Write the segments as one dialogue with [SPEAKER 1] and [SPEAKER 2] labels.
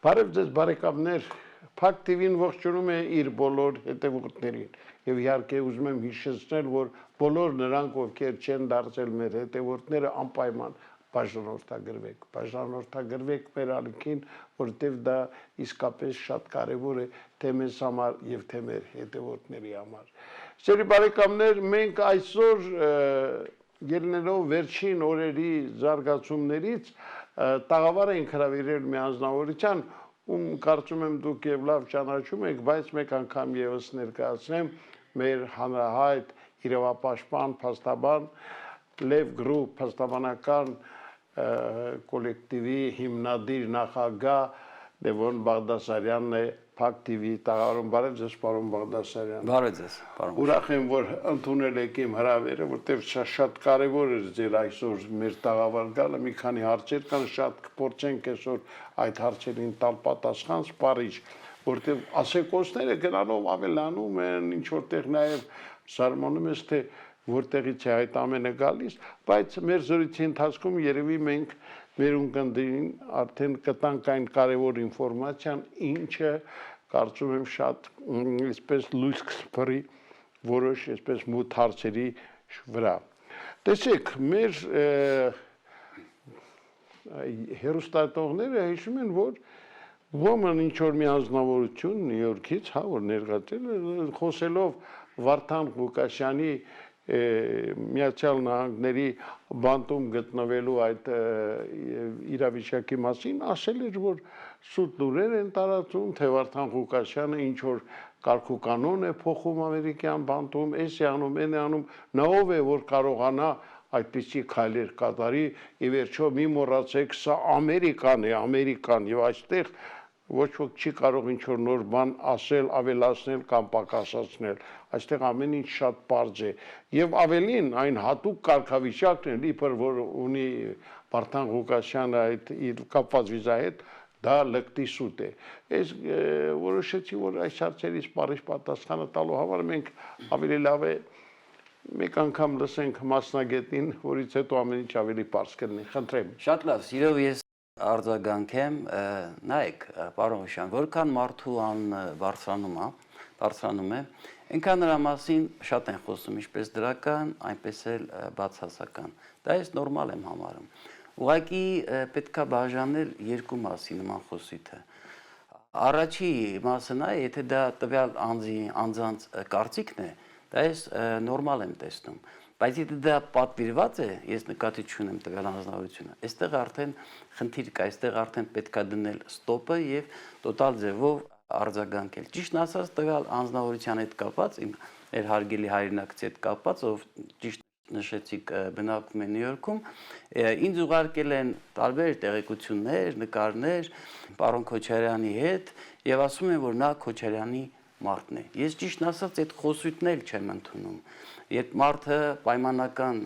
[SPEAKER 1] Բարև ձեզ բարեկամներ, Փակ TV-ն ողջունում է իր բոլոր հետևորդներին եւ իհարկե ուզում եմ հիշեցնել, որ բոլոր նրանք, ովքեր չեն դարձել մեր հետևորդները, անպայման բաժանորդագրվեք մեր ալիքին, որտեղ դա իսկապես շատ կարեւոր է թե մեզ համար եւ թե մեր հետևորդների համար։ Սիրելի բարեկամներ, մենք այսօր ելնելով վերջին օրերի զարգացումներից տաղավար ենք հրավիրել մի անձնավորության, ում կարծում եմ դուք եւ լավ ճանաչում եք, բայց մեկ անգամ եւս ներկայացնեմ մեր հանրահայտ իրավապաշտպան փաստաբան Լև Գրուպ փաստաբանական կոլեկտիվի հիմնադիր նախագահ Լևոն Բաղդասարյանն է Փակ TV տաղավարում։ Բարև ձեզ, պարոն Բաղդասարյան։
[SPEAKER 2] Բարև ձեզ, պարոն։
[SPEAKER 1] Ուրախ եմ, որ ընդունել եք իմ հրավերը, որտեղ շատ կարևոր է ձեր այսօր մեր տաղավար գալը, մի քանի հարցեր կան, շատ կփորձենք այսօր այդ հարցերին տալ պատասխան սպառիչ, որտեղ ասեկոսները գնալով ավելանում են, ինչ որտեղ նաև զարմանում ես, թե որտեղից է այդ ամենը գալիս, բայց մեր զրույցի ընթացքում երևի մենք մեր ունկնդրին արդեն կտանք այն կարևոր ինֆորմացիան, ինչը կարծում եմ շատ այսպես լույս կսփռի որոշ այսպես մութ հարցերի վրա։ Տեսեք, մեր հեռուստատողները հիշում են, որ ոմն ինչ որ մի անձնավորություն Նյու Յորքից, հա, որ ներկայացել է, խոսելով Վարդան Ղուկասյանի Միացյալ Նահանգների բանտում գտնվելու այդ իրավիճակի մասին, ասել էր, որ սուտ լուրեր են տարածում, թե Վարդան Ղուկասյանը ինչ որ կարգուկանոն է փոխում ամերիկյան բանտում, էս է անում, այն է անում, նա ով է, որ կարողանա այդպիսի քայլեր կատարի, ի վերջո մի մոռացեք, սա Ամերիկան է, ամերիկան, եւ այստեղ ոչ ոք չի կարող ինչ որ նոր բան ասել, ավելացնել կամ պակասացնել, այստեղ ամեն ինչ շատ պարզ է, եւ ավելին այն հատուկ կարգավիճակն է, իբր որ ունի Վարդան Ղուկասյանը այդ իր կապված վիզայի հետ, դա լկտի սուտ է։ Ես որոշեցի, որ այս հարցերի սպառիչ պատասխանը տալու համար մենք ավելի լավ է մեկ անգամ լսենք մասնագետին, որից հետո ամեն ինչ ավելի պարզ կլինի։ Խնդրեմ։
[SPEAKER 2] Շատ լավ, սիրով ես արձագանքեմ, նայեք, պարոն Հուշյան, որքան մարդու անունը բարձրանում է, այնքան նրա մասին շատ են խոսում, ինչպես դրական, այնպես էլ բացասական։ Դա ես նորմալ եմ համարում։ Ուղղակի պետք է բաժանել երկու մասի նման խոսիքը։ Առաջի մասը նա, եթե դա տվյալ անձանց կարծիքն է, դա ես նորմալ եմ տեսնում, բայց եթե դա պատվիրված է, ես նկատի չունեմ տվյալ անձնավորությունը, այստեղ արդեն խնդիր կա, այստեղ արդեն պետք է դնել ստոպը եւ տոտալ ձևով արձագանքել։ Ճիշտն ասած, տվյալ անձնավորության հետ կապված, իմ հարգելի հայրենակցի հետ կապված, ով ճիշտ նշեցիք բնակվում է Նյու Յորքում, ինձ ուղարկել են տարբեր տեղեկություններ, նկարներ պարոն Քոչարյանի հետ եւ ասում են, որ նա Քոչարյանի մարդն է։ Ես ճիշտն ասած այդ խոսույթն էլ չեմ ընդունում։ Երբ մարդը պայմանական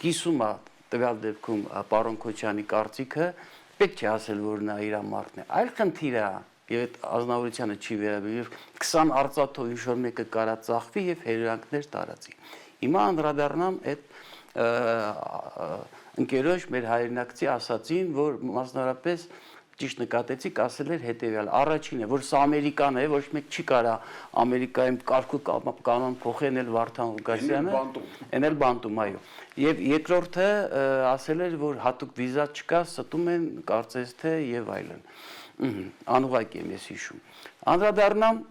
[SPEAKER 2] կիսում է տվյալ դեպքում պարոն Քոչարյանի կարծիքը, պետք չէ ասել, որ նա իր մարդն է։ Այլ խնդիր է, եւ այդ ազնվորությանը չի վերաբերվում, 20 արծաթով ինչ որ մեկը կարա ծախվի եւ հերրանքներ տարածի։ Հիմա անդրադառնամ այդ ընկերոջ մեր հայրենակցի ասացին, որ մասնավորապես ճիշտ նկատեցիք, ասել էր հետեւյալ. առաջինը, որ սա Ամերիկան է, ոչ մեկ չի կարա Ամերիկայում կանոն փոխել Վարդան Ղուկասյանը, այն էլ բանտում, այո։ Եվ երկրորդը ասել էր, որ հատուկ վիզա չկա, ստում են, կարծես թե եւ այլն։ Անուղակ եմ ես հիշում։ Անդրադառնամ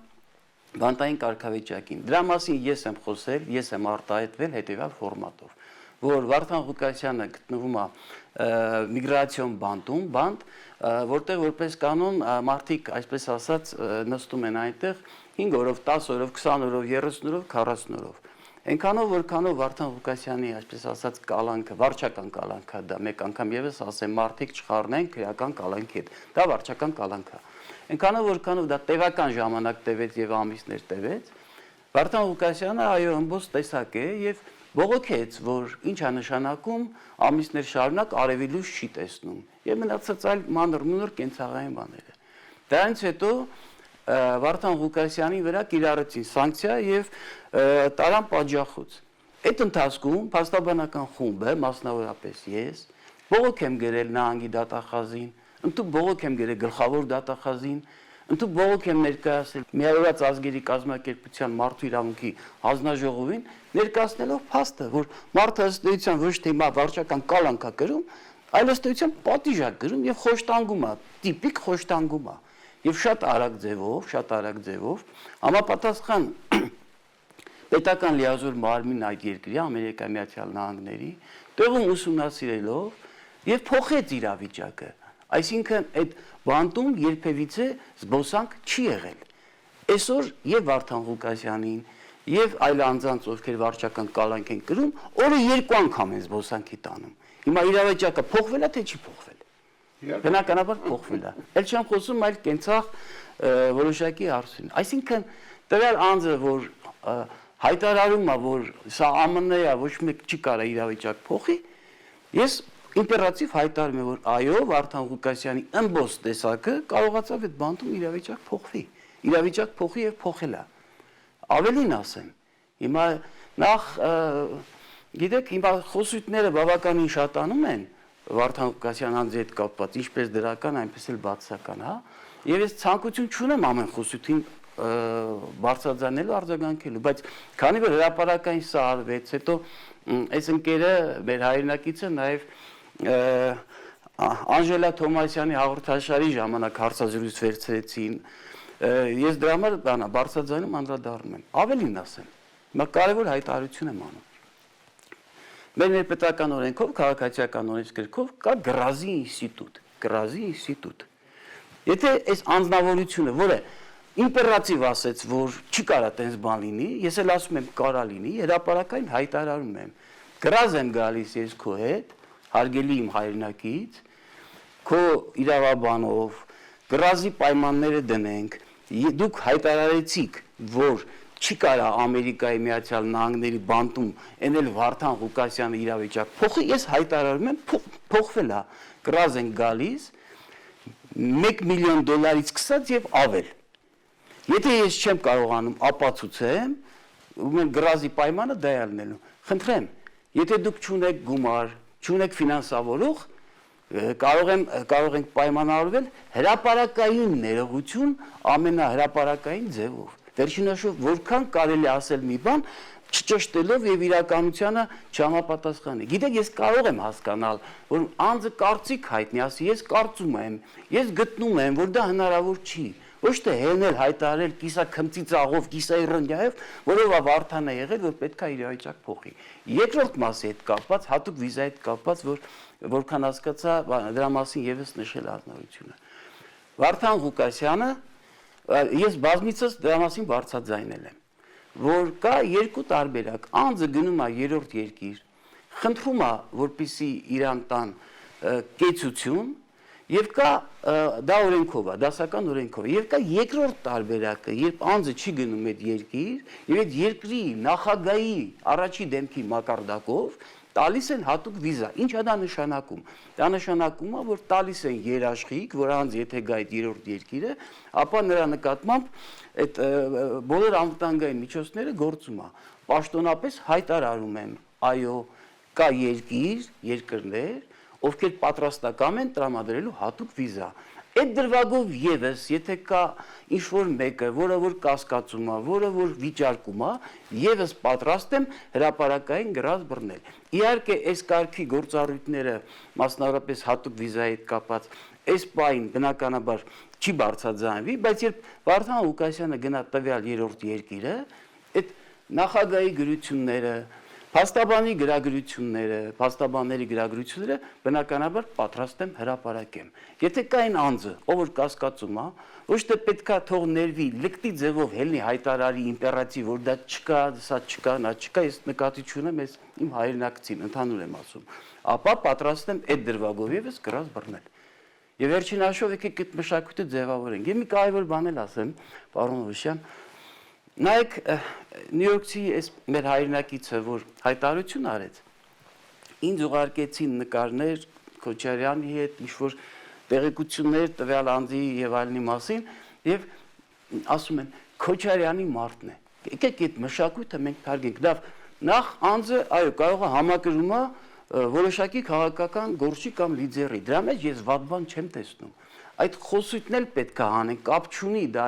[SPEAKER 2] բանտային կարգավիճակին։ Դրա մասին ես եմ խոսել, ես եմ արտահայտվել հետեւյալ ֆորմատով, որ Վարդան Ղուկասյանը գտնվում է միգրացիոն բանտում, որտեղ որպես կանոն մարդիկ, այսպես ասած, նստում են այնտեղ 5 օրով, 10 օրով, 20 օրով, 30 օրով, 40 օրով։ Այնքանով, որքանով Վարդան Ղուկասյանի, այսպես ասած, կալանքը, վարչական կալանքը, դա մեկ անգամ եւս ասեմ, մարդիկ չխառնեն քրեական կալանքի հետ։ Դա վարչական կալանք է։ Այնքանով, որքանով դա տևական ժամանակ տևեց եւ ամիսներ տևեց, Վարդան Ղուկասյանը այո ըմբոս տեսակ է եւ բողոքեց, որ ինչ է նշանակում ամիսներ շարունակ արևի լույս չի տեսնում եւ մնացած այլ մանր-մունր կենցաղային բաները։ Դրանից հետո Վարդան Ղուկասյանի վրա կիրառեցին սանկցիա եւ տարան պատժախոց։ Այդ ընթացքում փաստաբանական խումբը, մասնավորապես ես, բողոք եմ գրել նահանգի դատախազին, Ընդու բողոք եմ գրել գլխավոր դատախազին, ընդու բողոք եմ ներկայացրել Միավորված ազգերի կազմակերպության մարդու իրավունքի հանձնաժողովին, ներկայացնելով փաստը, որ մարդը ըստ էության ոչ թե հիմա վարչական կալանք է կրում, այլ ըստ էության պատիժ է կրում եւ խոշտանգում է, տիպիկ խոշտանգում է։ Եվ շատ արագ ձևով համապատասխան պետական լիազոր մարմին այդ երկրի Ամերիկայի Միացյալ Նահանգների տեղում ուսումնասիրելով եւ փոխեց իրավիճակը։ Այսինքն այդ բանտում երբևիցե զբոսանք չի եղել։ Այսօր եւ Վարդան Ղուկասյանին եւ այլ անձանց, ովքեր վարչական կալանք են կրում, օրը 2 անգամ են զբոսանքի տանում։ Հիմա իրավիճակը փոխվել է թե չի փոխվել։ Բնականաբար փոխվել է։ Էլ չեմ խոսում այլ կենցաղ որոշակի հարցին։ Այսինքն տվյալ անձը, որ հայտարարում է, որ սա ԱՄՆ-ն է, ոչ մեկ չի կարող իրավիճակ փոխի, ես իմպերատիվ հայտարարում եմ, որ այո, Վարդան Ղուկասյանի ըմբոս տեսակը կարողացավ այդ բանտում իրավիճակ փոխվի։ Իրավիճակ փոխի եւ փոխել է։ Ավելին ասեմ, հիմա նախ գիտեք, հիմա խոսույթները բավականին շատանում են Վարդան Ղուկասյան անձի հետ կապված, ինչպես դրական, այնպես էլ բացասական, հա։ Եվ ես ցանկություն չունեմ ամեն խոսույթին բարձրաձայնելու, արձագանքելու, բայց քանի որ հրապարակային սա արվեց, հետո այս ընկերը մեր հայրենակիցը նաև Անժելա Թոմասյանի հաղորդաշարի ժամանակ հարցազրույց վերցրեցին, ես դրա համար բարձրաձայնում անդրադառնում եմ։ Ավելին ասեմ, հիմա կարևոր հայտարարություն եմ անում։ Մեր պետական օրենքով, քաղաքացիական օրենսգրքով կա գրազի ինստիտուտ։ Եթե այս անձնավորությունը, որը իմպերատիվ ասեց, որ չի կարա տենց բան լինի, ես էլ ասում եմ կարա լինի, հրապարակային հայտարարում եմ։ Գրազ եմ գալիս ես քո հետ, հարգելի իմ հայրենակից, քո իրավաբանով, գրազի պայմանները դնենք, դուք հայտարարեցիք, որ չի կարա Ամերիկայի Միացյալ Նահանգների բանտում էնել Վարդան Ղուկասյանը իրավիճակ փոխի, ես հայտարարում եմ փոխվել է, գրազ են գալիս $1 միլիոն սկսած եւ ավել։ Եթե ես չեմ կարողանում ապացուցեմ, ուրեմն գրազի պայմանը դա է լինելու։ Խնդրեմ, եթե դուք չունեք գումար, չունեք ֆինանսավորող, կարող ենք պայմանավորվել հրապարակային ներողություն ամենահրապարակային ձևով։ Վերջինաշով որքան կարելի ասել մի բան, չճշտելով եւ իրականությանը չհամապատասխանի։ Գիտեք, ես կարող եմ հասկանալ, որ անձը կարծիք հայտնի, ասի, ես կարծում եմ, ես գտնում եմ, որ դա հնարավոր չի։ Ոչ թե հենել հայտարարել կիսաքմծիծաղով, կիսաիրոնիայով, որով Վարդան է եղել, որ պետք է իրավիճակ փոխի։ Երկրորդ մասի հետ կապված, հատուկ վիզայի հետ կապված, որքան հասկացա, դրա մասին եւս նշել առնվությունը։ Վարդան Ղուկասյանը ես բազմիցս դրա մասին բարձրաձայնել եմ, որ կա երկու տարբերակ, անձը գնում է երրորդ երկիր, խնդրում է, որպեսզի իրան տան կեցություն, եւ կա դա օրենքով է, դասական օրենքով է, եւ կա երկրորդ տարբերակը, երբ անձը չի գնում այդ երկիր, եւ այդ երկրի նախագահի առաջի դեմքի մակարդակով տալիս են հատուկ վիզա։ Ինչ է դա նշանակում։ Դա նշանակում է, որ տալիս են երաշխիք, որ անձ եթե գա այդ երրորդ երկիրը, ապա նրա նկատմամբ այդ բոլոր անվտանգային միջոցները գործում է։ Պաշտոնապես հայտարարում եմ, այո, կա երկրներ, ովքեր պատրաստական են տրամադրելու հատուկ վիզա։ Այդ դրվագով եւս, եթե կա ինչ-որ մեկը, որը որ կասկածում է, որը որ վիճարկում է, եւս պատրաստ եմ հրապարակային գրած բռնել։ Իհարկե, այս կարգի գործառույթները, մասնավորապես հատուկ վիզայի հետ կապած, այս պահին բնականաբար չի բարձրաձայնվի, բայց երբ Վարդան Ղուկասյանը գնա տվյալ երրորդ երկիրը, այդ նախագահի գրությունները, փաստաբանների գրագրությունները բնականաբար պատրաստ եմ հրապարակեմ։ Եթե կա այն անձը, ով որ կասկածում է, ոչ թե պետքա թող ներվի, լկտի ձևով հելնի հայտարարի իմպերատիվ, որ դա չկա, սա չկա, նա չկա, ես նկատի չունեմ, ես իմ հայրենակցին ընդհանուր եմ ասում, ապա պատրաստ եմ այդ դրվագով եւս գրած բռնել։ Եվ վերջին հաշվով եկեք այդ մշակույթը ձևավորենք։ Եվ մի կարևոր բան էլ ասեմ, պարոն Օվսյան, նայեք Նյու Յորքցի այս մեր հայրենակիցը, որ հայտարարություն արեց, ինձ ուղարկեցին նկարներ Քոչարյանի հետ, ինչ-որ տեղեկություններ տվյալ անձի եւ այլնի մասին, եւ ասում են Քոչարյանի մարդն է։ Եկեք այդ մշակույթը մենք թարգենք։ Դա նախ անձը, այո, կարող է համակրում է, որոշակի քաղաքական գործի կամ լիդերի։ Դրա մեջ ես վատ բան չեմ տեսնում։ Այդ խոսույթն էլ պետք է անեն, կապ չունի դա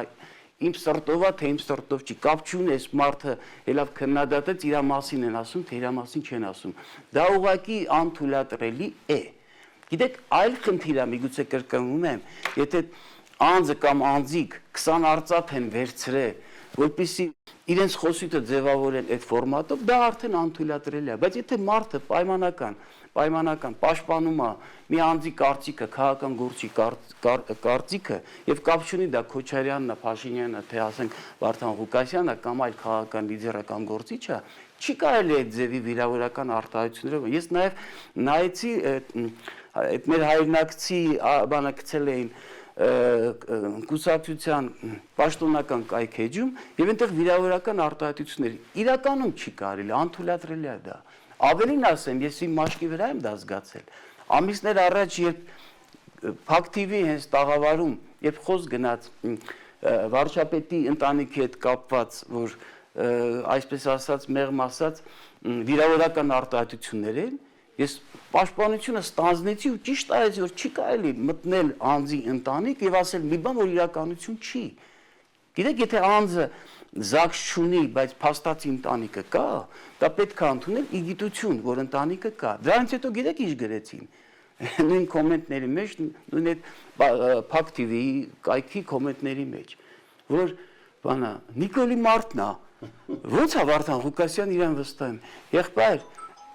[SPEAKER 2] իմ սրտովա թե իմ սրտով չի, կապ չունի այս մարդը հելավ քննադատեց իր մասին են ասում, թե իր մասին չեն ասում։ Դա ուղղակի անթույլատրելի է։ Գիտեք, այլ խնդիր է, միգուցե կրկնում եմ, եթե անձը կամ անձիկ 20 արծաթ են վերցրել, որպեսզի իրենց խոսույթը ձևավորեն այդ ֆորմատով, դա արդեն անթույլատրելի է, բայց եթե մարդը պայմանական պաշտպանում է մի անձի կարծիքը, քաղաքական գործի կարծիքը եւ կապ չունի դա Քոչարյանն է, Փաշինյանն է, թե ասենք Վարդան Ղուկասյանն է կամ այլ քաղաքական լիդերը կամ գործիչը, չի կարելի այդ ձևի վիրավորական արտահայտություններով։ Ես նաեւ նայեցի այդ մեր հայրենակցի բանը գցել էին կուսակցության պաշտոնական կայքեջում եւ այնտեղ վիրավորական արտահայտություններ իրականում չի կարելի, անթույլատրելի է դա։ Ավելին ասեմ, ես իմ մաշկի վրա եմ դա զգացել։ Ամիսներ առաջ երբ Փակ TV հենց տաղավարում, երբ խոսք գնաց վարչապետի ընտանիքի հետ կապված, որ այսպես ասած, մեղմ ասած, վիրավորական արտահայտություններ են, ես պաշտպանությունը ստանձնեցի ու ճիշտ արեցի, որ չի կարելի մտնել անձի ընտանիք եւ ասել մի բան, որ իրականություն չի։ Գիտեք, եթե անձը զաքս չունի, բայց փաստացի ընտանիքը կա, դա պետք է ընդունել ի գիտություն, որ ընտանիքը կա։ Դրանից հետո գիտեք ինչ գրեցին։ Նույն կոմենտների մեջ, նույն այդ Փակ TV-ի կայքի կոմենտների մեջ, որ բանա Նիկոլի Մարտն է, ո՞նց է Վարդան Ղուկասյան իրեն վստահում։ Եղբայր,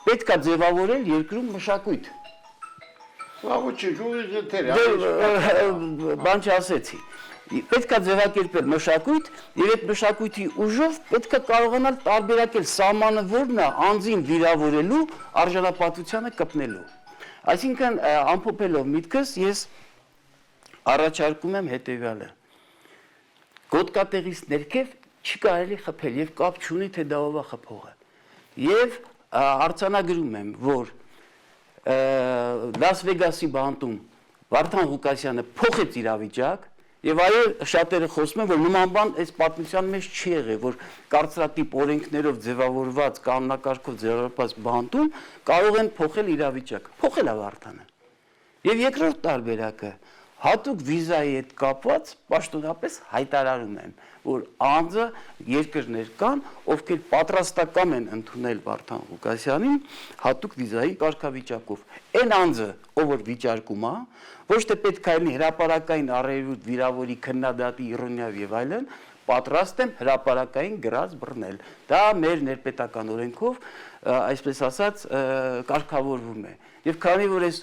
[SPEAKER 2] պետք է ձևավորել երկրում մշակույթ։
[SPEAKER 1] Լավ չի, ժողովուրդը թեր։
[SPEAKER 2] Բան չասեցի։ Պետք է ձևակերպել մշակույթ եւ այդ մշակույթի ուժով պետք է կարողանալ տարբերակել սահմանը որն է անձին վիրավորելու արժանապատվությանը կպնելու։ Այսինքն ամփոփելով միտքս ես առաջարկում եմ հետեւյալը։ Գոտկատեղից ներքև չի կարելի խփել եւ կապ չունի թե դա ով է խփողը։ Եվ արձանագրում եմ, որ Լաս Վեգասի բանտում Վարդան Ղուկասյանը փոխեց իրավիճակ եւ այո շատերը խոսում են, որ նման բան այս պատմության մեջ չի եղել, որ կարծրատիպ օրենքներով ձևավորված կանոնակարգով ձևավորված բանտում կարող են փոխել իրավիճակը։ Փոխել է Վարդանը։ Եվ երկրորդ տարբերակը հատուկ վիզայի հետ կապված պաշտոնապես հայտարարում եմ, որ անձը երկրներ կան, ովքեր պատրաստական են ընդունել Վարդան Ղուկասյանին հատուկ վիզայի կարգավիճակով։ Այն անձը, ով որ վիճարկում է, ոչ թե պետք է լինի հրապարակային առերուտ վիրավորի քննադատի իրոնիայով եւ այլն, պատրաստ եմ հրապարակային գրած բռնել։ Դա մեր ներպետական օրենքով, այսպես ասած, կարգավորվում է։ Եվ քանի որ այս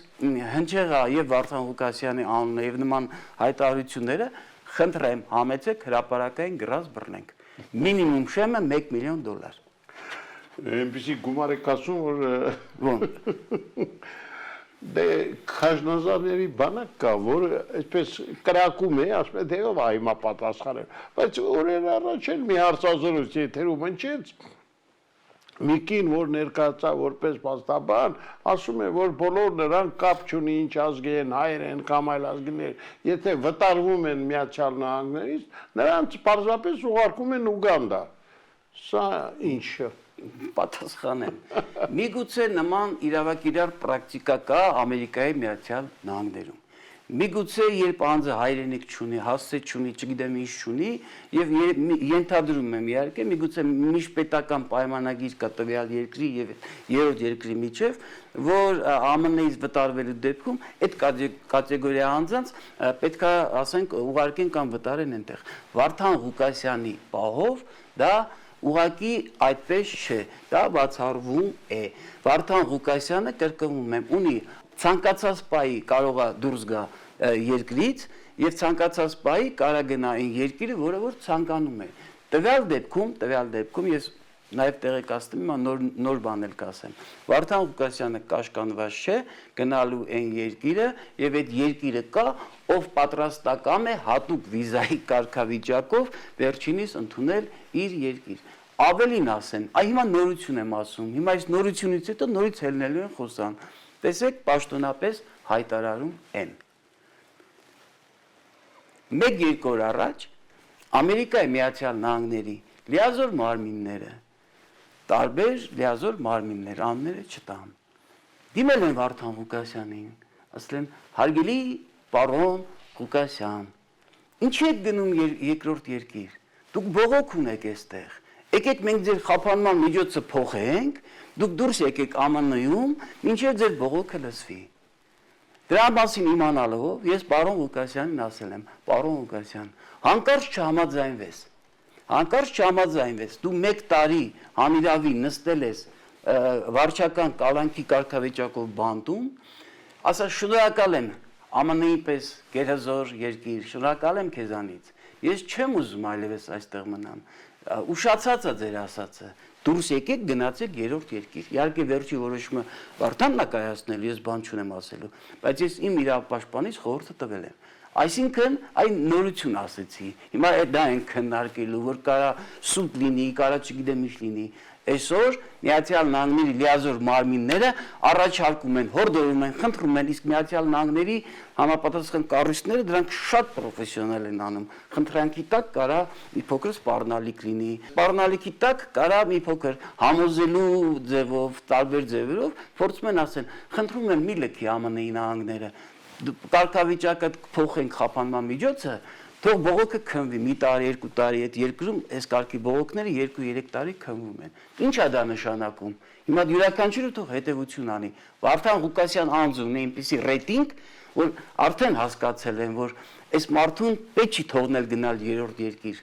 [SPEAKER 2] հնչեղա եւ Վարդան Ղուկասյանի անունը եւ նման հայտարարությունները, խնդրեմ, համեցեք հրապարակային գրած բռնենք։ Մինիմում շեմը $1 միլիոն։
[SPEAKER 1] Այնպեսի գումար եք ասում, որ
[SPEAKER 2] Ո՞ն։
[SPEAKER 1] դե քաշնազարների բանակ կա, որ այսպես կրակում է, ասում է, թե ով է հիմա պատասխանել։ Բայց օրեր առաջ էլ մի հարցազրույց եթերում հնչեց, մի կին, որ ներկայացա որպես փաստաբան, ասում է, որ բոլոր նրանք կապ չունի ինչ ազգի են, հայեր են կամ այլ ազգներ, եթե վտարվում են Միացյալ Նահանգներից, նրանց պարզապես ուղարկում են Ուգանդա։ Սա ինչ։
[SPEAKER 2] Պատասխանեմ։ Միգուցե նման իրավակիրառ պրակտիկա կա Ամերիկայի Միացյալ Նահանգներում։ Միգուցե երբ անձը հայրենիք չունի, հասցե չունի, չգիտեմ ինչ չունի, եւ ենթադրում եմ իհարկե, միգուցե միջպետական պայմանագիր կա տվյալ երկրի եւ երրորդ երկրի միջեւ, որ ԱՄՆ-ից վտարվելու դեպքում այդ կատեգորիա անձանց պետքա, ասենք, ուղարկեն կամ վտարեն այնտեղ։ Վարդան Ղուկասյանի պահով դա ուղղակի այդպես չէ, դա բացառվում է։ Վարդան Ղուկասյանը, կրկնում եմ, ունի ցանկացած պահի կարող է դուրս գա երկրից եւ ցանկացած պահի կարա գնա այն երկիրը, որը որ ցանկանում է։ Տվյալ դեպքում ես նաեւ տեղեկացնում եմ նոր բան էլ կասեմ։ Վարդան Ղուկասյանը կաշկանդված չէ գնալու այն երկիրը եւ այդ երկիրը կա, ով պատրաստական է հատուկ վիզայի կարգավիճակով վերջինիս ընդունել իր երկիր։ Ավելին ասեմ, հիմա նորություն եմ ասում, հիմա այս նորությունից հետո նորից ելնելու են խոսան։ Տեսեք, պաշտոնապես հայտարարում են։ 1-2 օր առաջ Ամերիկայի Միացյալ Նահանգների լիազոր մարմինները, տարբեր լիազոր մարմիններ, անունները չտամ, դիմել են Վարդան Ղուկասյանին, ասել են հարգելի պարոն Ղուկասյան, ինչի եք գնում երկրորդ երկիր, դուք բողոք ունեք այստեղ, եկեք մենք ձեր խափանման միջոցը փոխենք, դուք դուրս եկեք ԱՄՆ-ում, մինչև ձեր բողոքը լսվի։ Դրա մասին իմանալով ես պարոն Ղուկասյանին ասել եմ, պարոն Ղուկասյան, հանկարծ չհամաձայնվես, դու 1 տարի անիրավի նստել ես վարչական կալանքի կարգավիճակով բանտում, ասա շնորհակալ եմ ԱՄՆ-ի պես գերազոր երկիր, շնորհակալ եմ քեզանից, ես չեմ ուզում այլևս այստեղ մնամ, ուշացած է ձեր ասածը, դուրս եկեք գնացեք երրորդ երկիր, իհարկե վերջի որոշումը Վարդանն է կայացնել, ես բան չունեմ ասելու, բայց ես իմ իրավապաշտպանից խորհուրդը տվել եմ։ Այսինքն այն նորություն ասեցի, հիմա դա են քննարկելու, որ կարա սուտ լինի, կարա չգիտեմ ինչ լինի, այսօր Միացյալ Նահանգների լիազոր մարմինները առաջարկում են, հորդորում են, խնդրում են, իսկ Միացյալ Նահանգների համապատասխան կառույցները դրանք շատ պրոֆեսիոնալ են անում, խնդրանքի տակ կարա մի փոքր սպառնալիք լինի, սպառնալիքի տակ կարա մի փոքր համոզելու ձևով, տարբեր ձևերով փորձում են ասեն, խնդրում եմ մի լքի ԱՄՆ-ի նահանգները, կարգավիճակը փոխենք խափանման միջոցը, թող բողոքը քննվի մի տարի, 2 տարի այդ երկրում այս կարգի բողոքները 2-3 տարի քննվում են։ Ինչ է դա նշանակում։ Հիմա յուրաքանչյուրը թող հետևություն անի։ Վարդան Ղուկասյան անձը ունի այնպիսի ռեյտինգ, որ արդեն հասկացել են, որ այս մարդուն պետք չի թողնել գնալ երրորդ երկիր։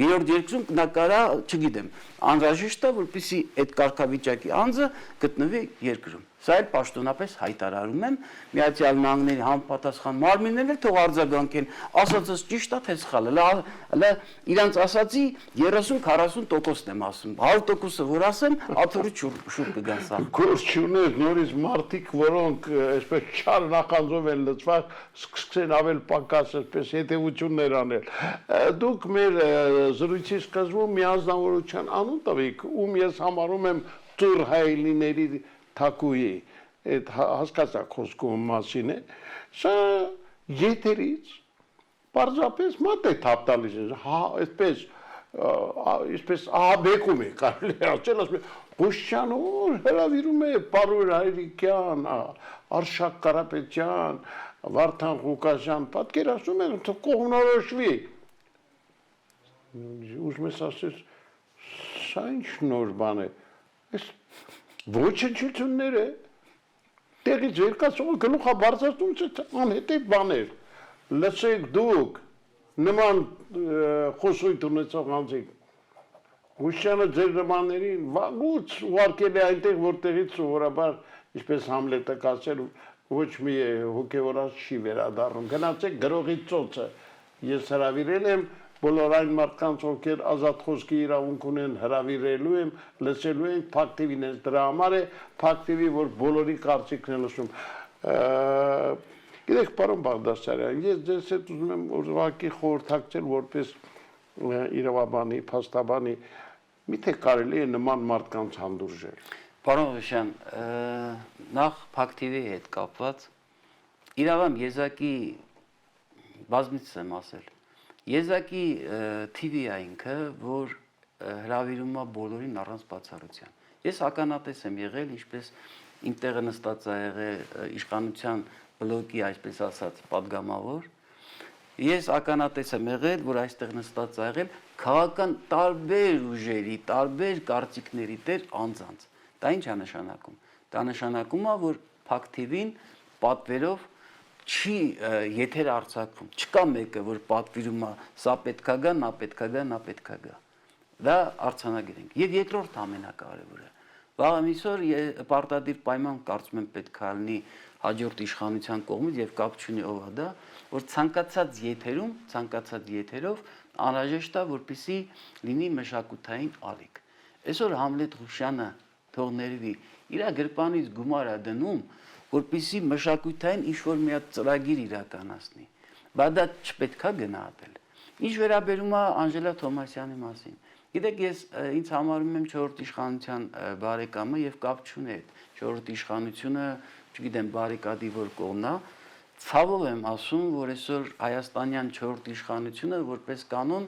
[SPEAKER 2] Երրորդ երկրում նա կարա, չգիտեմ, անհրաժեշտ է, որպեսզի այդ կարգավիճակի անձը գտնվի երկրում։ Սա էլ պաշտոնապես հայտարարում եմ, Միացյալ Նահանգների համապատասխան մարմիններն էլ թող արձագանքեն, ասածս ճիշտ է թե սխալ է, հələ իրանց ասածի 30-40%-ն եմ ասում, 100%-ը որ ասեմ, աթոռի շուտ կգան սա։
[SPEAKER 1] Գործ չունես նորից մարդիկ, որոնք այսպես չար նախանձով են լծված, սկսեն ավել պակաս այսպես հետևություններ անել։ Դուք մեր զրույցի սկզբում մի անձնավորության անուն տվեք, ում ես համարում եմ ծուռ հայելիների թակուի, այդ հասկացա խոսքում մասին է, սա եթերից պարզապես մատ է թափ տալիս, այսպես ահաբեկում է, կարելի ասել, ասում է, Ղուկասյան որ հրավիրում է պարոն Հայրիկյան, Արշակ Կարապետյան, Վարդան Ղուկասյան, պատկերացնում են, կողմնորոշվի։ Ուզում ես ասես, սա ինչ նոր բան է, ոչնչություններ է, տեղից երկացողը գլուխա բարձրացնում անհետև բաներ, լսեք դուք նման խոսույթ ունեցող անձիկ, Ղուկասյանը ձեր նմաններին վաղուց ուղարկել է այնտեղ, որտեղից սովորաբար, ինչպես Համլետը կասել, ոչ մի հոգևորած չի վերադառնում, գնացեք գրողի ծոցը, ես հրավիրել եմ, բոլոր այն մարդկանց, ովքեր ազատ խոսքի իրավունք ունեն, հրավիրելու եմ, լսելու ենք, Փակ TV-ն է դրա համար է, Փակ TV, որ բոլորի կարծիքն է լսում։ Գիտեք, պարոն Բաղդասարյան, ես ձեզ հետ ուզում եմ ուղղակի խորհրդակցել որպես իրավաբանի, փաստաբանի, միթե կարելի է նման մարդկանց հանդուրժել։
[SPEAKER 2] Պարոն Ղուկասյան, նախ Փակ TV-ի հետ կապված, իրավամբ եզակի բազմիցս եմ ասել, Եզակի TV-ը ինքը, որ հրավիրում է բոլորին առանց բացառության։ Ես ականատես եմ եղել, ինչպես իմ տեղը նստած է եղել իշխանության բլոկի, այսպես ասած, падգամավոր։ Ես ականատես եմ եղել, որ այստեղ նստած է եղել քաղաքական տարբեր ուժերի, տարբեր կարծիքների տեր անձանց։ Դա ինչ է նշանակում։ Դա նշանակում է, որ Փակ TV-ն պատվերով չի եթեր արձակվում, չկա մեկը, որ պատվիրում է, սա պետքա գա, նա պետքա գա, նա պետքա գա։ Դա արձանագրենք։ Եվ երկրորդ ամենակարևորը, վաղ այսօր պարտադիր պայման կարծում եմ պետքա լինի հաջորդ իշխանության կողմից եւ կապ չունի ով է դա, որ ցանկացած եթերով անհրաժեշտ է, որպեսզի լինի մշակութային ալիք։ Այսօր Համլետ Ղուկասյանը թող ներվի, իր գրպանից գումար է դնում, որպեսզի մշակութային ինչ-որ մի հատ ծրագիր իրականացնի, բայց դա չպետքա գնահատել։ Ինչ վերաբերում է Անժելա Թոմասյանի մասին, գիտեք, ես ինձ համարում եմ 4-րդ իշխանության բարեկամը եւ կապ չունի այդ 4-րդ իշխանությունը, չգիտեմ, բարիկադի որ կողմն է, ցավով եմ ասում, որ այսօր հայաստանյան 4-րդ իշխանությունը որպես կանոն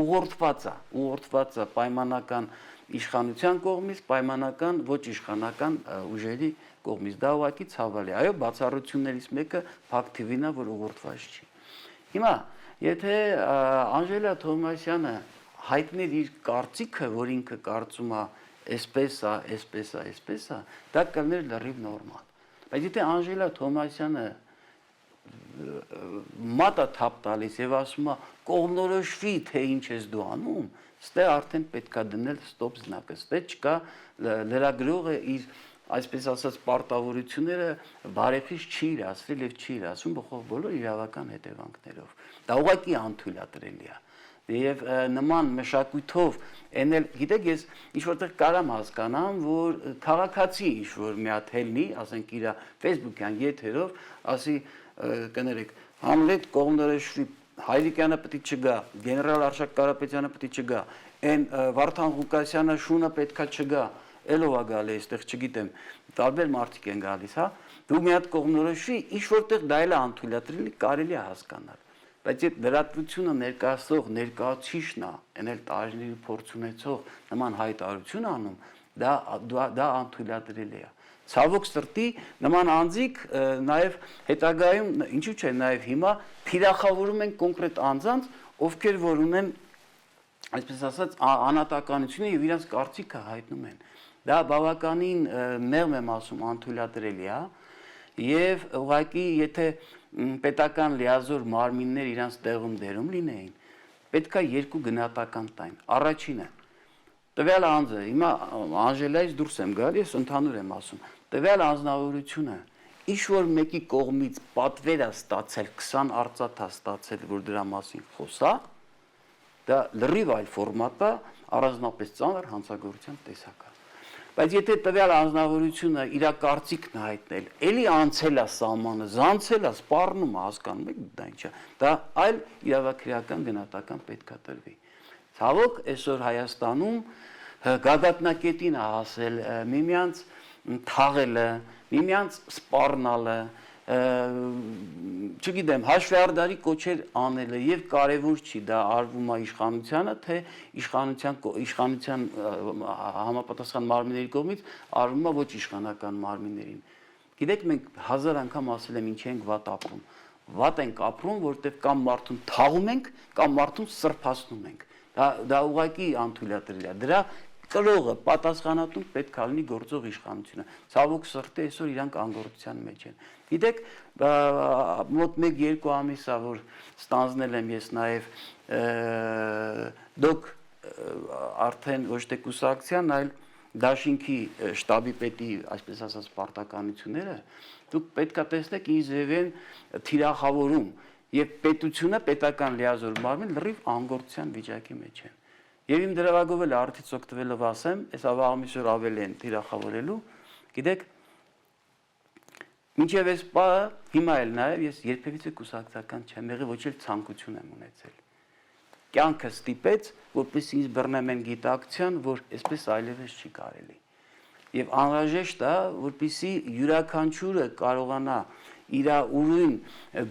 [SPEAKER 2] ուղղորդված է պայմանական իշխանության կողմից, պայմանական ոչ իշխանական ուժերի կողմից։ Դա ուղղակի ցավալի է։ Այո, բացառություններից մեկը ֆակտիվին է, որ ուղղորդված չի։ Հիմա, եթե Անժելա Թոմասյանը հայտներ իր կարծիքը, որ ինքը կարծում է այսպես է, դա կլներ լրիվ նորմալ։ Բայց եթե Անժելա Թոմասյանը մատա թափ տալիս եւ ասում է կողմնորոշվի թե ինչ ես դու անում, ստե արդեն պետքա դնել ստոպ զնակը, ստե չկա լրագրողը իր այսպես ասած պարտավորությունները բարեխիղճ չի իրացրել եւ չի իրացում բոլոր իրավական հետևանքներով։ Դա ուղղակի անթույլատրելի է։ Եվ նման մշակույթով էնել, գիտեք, ես ինչ-որտեղ կարամ հասկանամ, որ քաղաքացի ինչ-որ մի հատ հելնի, ասենք իր Facebook-յան եթերով, ասի կներեք, Համլետ կողմնորոշվի, Հայրիկյանը պետք չգա, գեներալ Արշակ Կարապետյանը պետք չգա, այն Վարդան Ղուկասյանը շունը պետքա չգա, ելով է գալի այստեղ, չգիտեմ, տարբեր մարդիկ են գալիս, հա, դու մի հատ կողմնորոշվի, ինչ-որտեղ դա էլ է անթույլատրելի, կարելի է հասկանալ։ Բայց այդ լրատվությունը ներկայացող ներկայացուցիչն է, այնել տարիների փորձ ունեցող նման հայտարարություն անում, դա անթույլատրելի է։ Ցավոք սրտի նման անձիկ նաև հետագայում, ինչու՞ չէ, նաև հիմա թիրախավորում են կոնկրետ անձանց, ովքեր որ ունեն, այսպես ասած, անհատականությունը եւ իրենց կարծիքը հայտնում են։ Դա բավականին մեղմ եմ ասում, անթույլատրելի է, եւ ուղղակի եթե պետական լիազոր մարմիններ իրենց տեղում դերում լինեին, պետք է երկու գնահատական տային։ Առաջինը, տվյալ անձը, հիմա Անժելայից դուրս եմ գալի, ես ընդհանուր եմ ասում, տվյալ անձնավորությունը ինչ-որ մեկի կողմից պատվեր է ստացել, 20 արծաթ է ստացել, որ դրա մասին խոսա, դա լրիվ այլ ֆորմատ է, առանձնապես ծանր հանցագործության տեսակ է։ Բայց եթե տվյալ անձնավորությունը իր կարծիքն հայտնել, էլի անցել է սահմանը, զանցել է, սպառնում է, հասկանում եք, դա ինչ է, դա այլ իրավաքրեական գնահատական պետք է տրվի։ Ցավոք, այսօր Հայաստանում գագաթնակետին է հասել միմյանց թաղելը, միմյանց սպառնալը, չգիտեմ, հաշվեհարդարի կոչեր անելը եւ կարեւոր չի դա արվում է իշխանությանը, թե իշխանության համապատասխան մարմինների կողմից արվում է ոչ իշխանական մարմիններին։ Գիտեք, մենք 1000 անգամ ասել եմ ինչ ենք վատ ապրում։ Վատ ենք ապրում, որտեղ կամ մարդուն թաղում ենք, կամ մարդուն սրբացնում ենք։ Դա ուղղակի անթույլատրելի է։ Դրա կրողը պատասխանատուն պետք է լինի գործող իշխանությունը։ Ցավոք սրտի այսօր իրանք անգործության մեջ են։ Գիտեք, մոտ 1-2 ամիս է, որ ստանձնել եմ ես նաև դոկ արդեն ոչ թե կուսակցության, այլ դաշինքի շտաբի պետի, այսպես ասած, պարտականությունները, դուք պետք է տեսնեք ինչ ձև են թիրախավորում եւ պետությունը, պետական լիազոր մարմին լրիվ անգործության վիճակի մեջ են։ Եվ իմ դրավագով էլ արդից օգտվելով ասեմ, այս ավաղամիսոր ավել են թիրախավորելու, գիտեք, մինչև այս պահը, հիմա էլ նաև ես երբևիցե կուսակցական չեմ եղել, ոչ էլ ցանկություն եմ ունեցել։ Կյանքը ստիպեց, որպեսզի ինձ բռնեմ այն գիտակցության, որ այսպես այլևս չի կարելի։ Եվ անհրաժեշտ է, որպեսզի յուրաքանչյուրը կարողանա իր ուրույն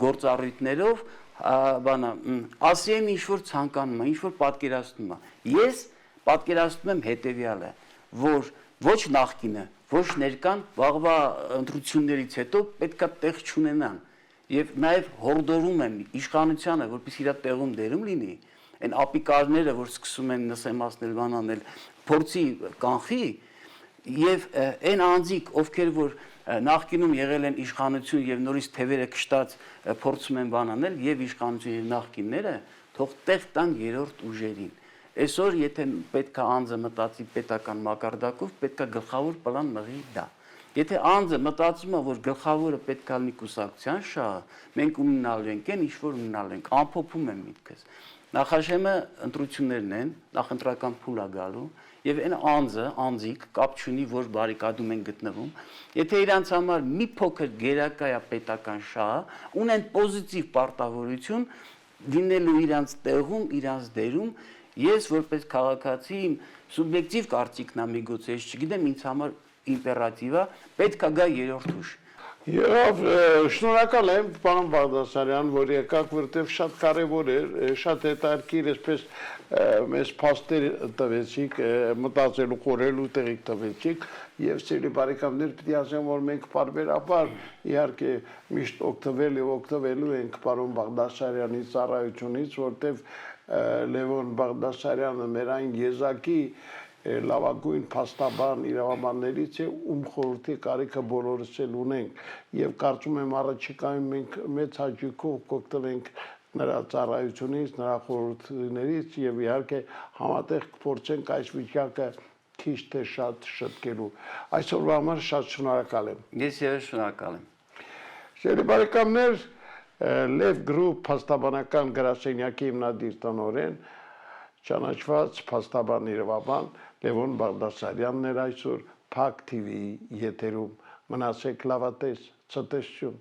[SPEAKER 2] գործառույթներով ասի եմ ինչ-որ ցանկանում է, ինչ-որ պատկերացնում է։ Ես պատկերացնում եմ հետևյալը, որ ոչ նախկինը, ոչ ներկան վաղվա ընտրություններից հետո պետքա տեղ չունենան։ Եվ նաև հորդորում եմ իշխանությանը, որպեսզի իր տեղում դերում լինի, այն ապիկարները, որ սկսում են նսեմացնել, բանանել, փորձի կանխի, եւ այն անձիկ, ովքեր որ նախկինում եղել են իշխանություն եւ նորից թևերը կշտած փորձում են բանանել եւ իշխանություն եւ նախկինները, թող տեղ տան երրորդ ուժերին։ Այսօր եթե պետքա անձը մտածի պետական մակարդակով, պետքա գլխավոր պլան մղի դա։ Եթե անձը մտածում է, որ գլխավորը պետքա լինի կուսակցության շահը, մենք ունենալու ենք այն, ինչ որ ունենալու ենք, ամփոփում եմ միտքս։ Նախաշեմը ընտրություններն են, նախընտրական փուլ է գալու, եւ այն անձը, անձիկ կապ չունի, որ բարիկադում են գտնվում, եթե իրանց համար մի փոքր գերակա է պետական շահը, ունեն պոզիտիվ պարտավորություն լինելու իրանց տեղում, իրանց դերում, ես որպես քաղաքացի իմ սուբյեկտիվ կարծիքն է միգուցե, ես չգիտեմ, ինձ համար իմպերատիվ է, պետք է գա երրորդ ուժ։
[SPEAKER 1] Եվ շնորհակալ եմ պարոն Բաղդասարյան, որ եկաք, որտեղ շատ կարևոր էր, շատ հետաքրքիր, այսպես մեզ փաստեր տվեցիք, մտածելու, խորելու տեղիք տվեցիք, եւ սիրելի բարեկամներ, պիտի ասեմ, որ մենք բարբերաբար իհարկե միշտ օգտվել եւ օգտվելու ենք պարոն Բաղդասարյանի ծառայությունից, որտեղ Լևոն Բաղդասարյանը մեր այն եզակի լավագույն փաստաբան իրավաբաններից է, խորհրդի կարիքը բոլորս էլ ունենք եւ կարծում եմ առաջիկայում մենք մեծ հաճույքով կօգտվենք նրա ծառայությունից, նրա խորհուրդներից եւ իհարկե համատեղ կփորձենք այս վիճակը քիչ թե շատ շտկելու։ Այսօրվա համար շատ շնորհակալ եմ։
[SPEAKER 2] Ես ևս շնորհակալ եմ։
[SPEAKER 1] Սիրելի բարեկամներ, Lev Group փաստաբանական գրասենյակի հիմնադիր տնօրեն ճանաչված փաստաբան իրավաբան Լևոն Բաղդասարյանն էր այսօր Փակ TV-ի եթերում։ Մնացեք լավատես, ցտեսություն։